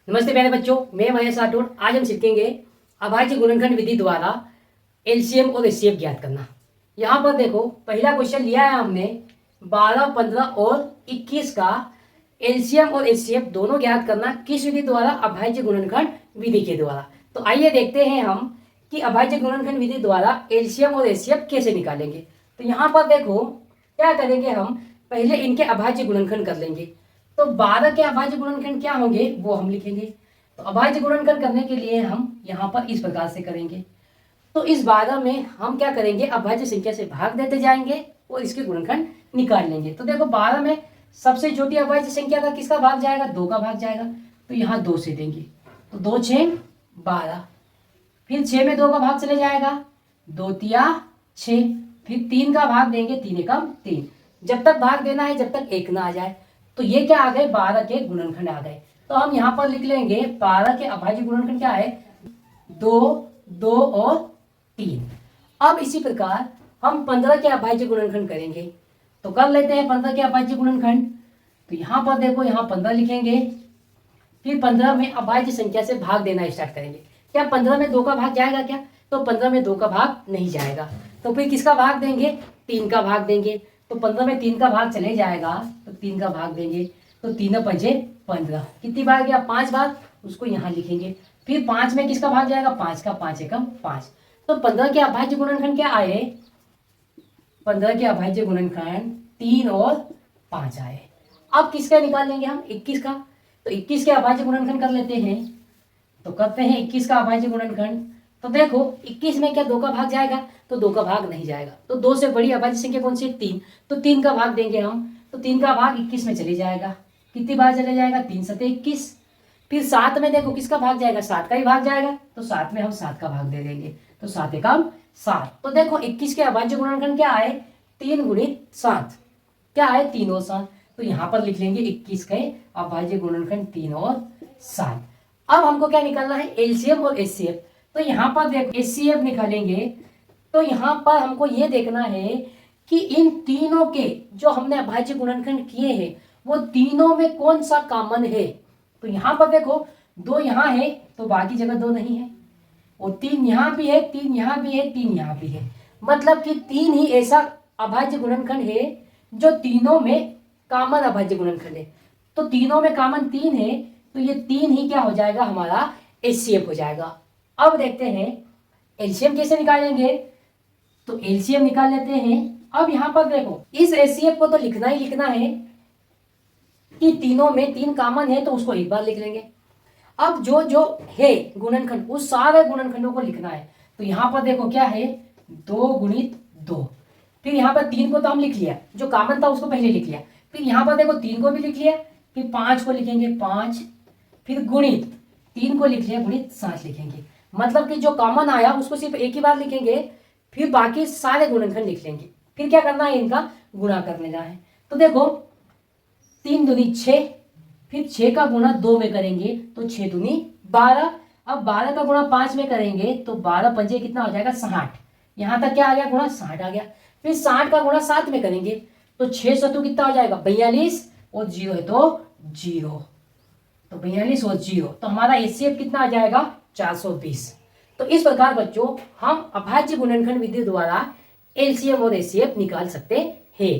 नमस्ते प्यारे बच्चों, मैं महेश राठौड़। आज हम सीखेंगे अभाज्य गुणनखंड विधि द्वारा एलसीएम और एचसीएफ ज्ञात करना। यहाँ पर देखो, पहला क्वेश्चन लिया है हमने 12, 15 और 21 का एलसीएम और एचसीएफ दोनों ज्ञात करना किस विधि द्वारा? अभाज्य गुणनखंड विधि के द्वारा। तो आइए देखते हैं हम कि अभाज्य गुणनखंड विधि द्वारा एलसीएम और एचसीएफ कैसे निकालेंगे। तो यहाँ पर देखो, क्या करेंगे हम, पहले इनके अभाज्य गुणनखंड कर लेंगे। तो 12 के अभाज्य गुणनखंड क्या होंगे वो हम लिखेंगे। तो अभाज्य गुणनखंड करने के लिए हम यहाँ पर इस प्रकार से करेंगे। तो इस 12 में हम क्या करेंगे, अभाज्य संख्या से भाग देते जाएंगे और इसके गुणनखंड निकाल लेंगे। तो देखो, 12 में सबसे छोटी अभाज्य संख्या का किसका भाग जाएगा? 2 का भाग जाएगा। तो यहाँ 2 से देंगे, तो 2 6 12। फिर 6 में 2 का भाग चले जाएगा, 2 तिया 6। फिर 3 का भाग देंगे, 3 एकम 3। जब तक भाग देना है जब तक 1 ना आ जाए। तो ये क्या आ गए? 12 के गुणनखंड आ गए। तो हम यहाँ पर लिख लेंगे 12 के अभाज्य गुणनखंड क्या है? 2, 2 और 3। अब इसी प्रकार हम 15 के अभाज्य गुणनखंड करेंगे। तो कर लेते हैं 15 के अभाज्य गुणनखंड। तो यहाँ पर देखो, यहाँ 15 लिखेंगे। फिर 15 में अभाज्य संख्या से भाग देना स्टार्ट करेंगे। क्या 15 में 2 का भाग जाएगा क्या? तो 15 में 2 का भाग नहीं जाएगा। तो फिर किसका भाग देंगे? 3 का भाग देंगे। तो 15 में 3 का भाग चले जाएगा, तो 3 का भाग देंगे। तो 3 पंजे 15। कितनी बार गया? 5 बार। उसको यहाँ लिखेंगे। फिर 5 में किसका भाग जाएगा? 5 का, 5 एकम 5। तो 15 के अभाज्य गुणनखंड क्या आए? 15 के अभाज्य गुणनखंड 3 और 5 आए। अब किसका निकाल लेंगे हम? 21 का। तो 21 के अभाज्य गुणनखंड कर लेते हैं। तो करते हैं 21 का अभाज्य गुणनखंड। तो देखो, 21 में क्या 2 का भाग जाएगा? तो 2 का भाग नहीं जाएगा। तो 2 से बड़ी अभाज्य संख्या कौन सी है? 3। तो 3 का भाग देंगे हम। तो 3 का भाग 21 में चले जाएगा। कितनी बार चले जाएगा? 3 सते 21। फिर 7 में देखो किसका भाग जाएगा? 7 का ही भाग जाएगा। तो 7 में हम 7 का भाग दे देंगे। तो 7 एकम 7। तो देखो, 21 के अभाज्य गुणनखंड क्या आए? 3 गुणित 7। क्या आए? 3 और 7। तो यहाँ पर लिख लेंगे 21 के अभाज्य गुणनखंड 3 और 7। अब हमको क्या निकालना है? एलसीएम और एचसीएफ। तो यहाँ पर देखो, एचसीएफ निकालेंगे। तो यहाँ पर हमको ये देखना है कि इन तीनों के जो हमने अभाज्य गुणनखंड किए हैं वो तीनों में कौन सा कॉमन है। तो यहाँ पर देखो, 2 यहाँ है तो बाकी जगह 2 नहीं है, और 3 यहाँ भी है, 3 यहाँ भी है, 3 यहाँ भी है। मतलब कि 3 ही ऐसा अभाज्य गुणनखंड है जो तीनों में कॉमन अभाज्य गुणनखंड है। तो तीनों में कॉमन 3 है, तो ये 3 ही क्या हो जाएगा? हमारा एचसीएफ हो जाएगा। अब देखते हैं एलसीएम कैसे निकालेंगे। तो एलसीएम निकाल लेते हैं। अब यहाँ पर देखो, इस एचसीएफ को तो लिखना ही लिखना है कि तीनों में 3 कॉमन है, तो उसको एक बार लिख लेंगे। अब जो जो है गुणनखंड, उस सारे गुणनखंडों को लिखना है। तो यहाँ पर देखो क्या है? 2 गुणित 2। फिर यहाँ पर 3 को तो हम लिख लिया, जो कॉमन था उसको पहले लिख लिया। फिर यहाँ पर देखो 3 को भी लिख लिया। फिर 5 को लिखेंगे 5। फिर गुणित 3 को लिख लिया, गुणित 7 लिखेंगे। मतलब कि जो कॉमन आया उसको सिर्फ एक ही बार लिखेंगे, फिर बाकी सारे गुणनखंड लिख लेंगे। फिर क्या करना है? इनका गुणा कर लेना है। तो देखो, 3 दूनी 6। फिर 6 का गुणा 2 में करेंगे तो 6 दूनी 12। अब 12 का गुणा 5 में करेंगे तो 12 पंजे कितना हो जाएगा? 60। यहाँ तक क्या आ गया? गुणा 60 आ गया। फिर 60 का गुणा 7 में करेंगे तो 6 सतु कितना हो जाएगा? 42, और 0 है तो 0। तो 42 और 0, तो हमारा एचसीएफ कितना आ जाएगा? 420। तो इस प्रकार बच्चों हम अभाज्य गुणनखंड विधि द्वारा एलसीएम और एचसीएफ निकाल सकते हैं।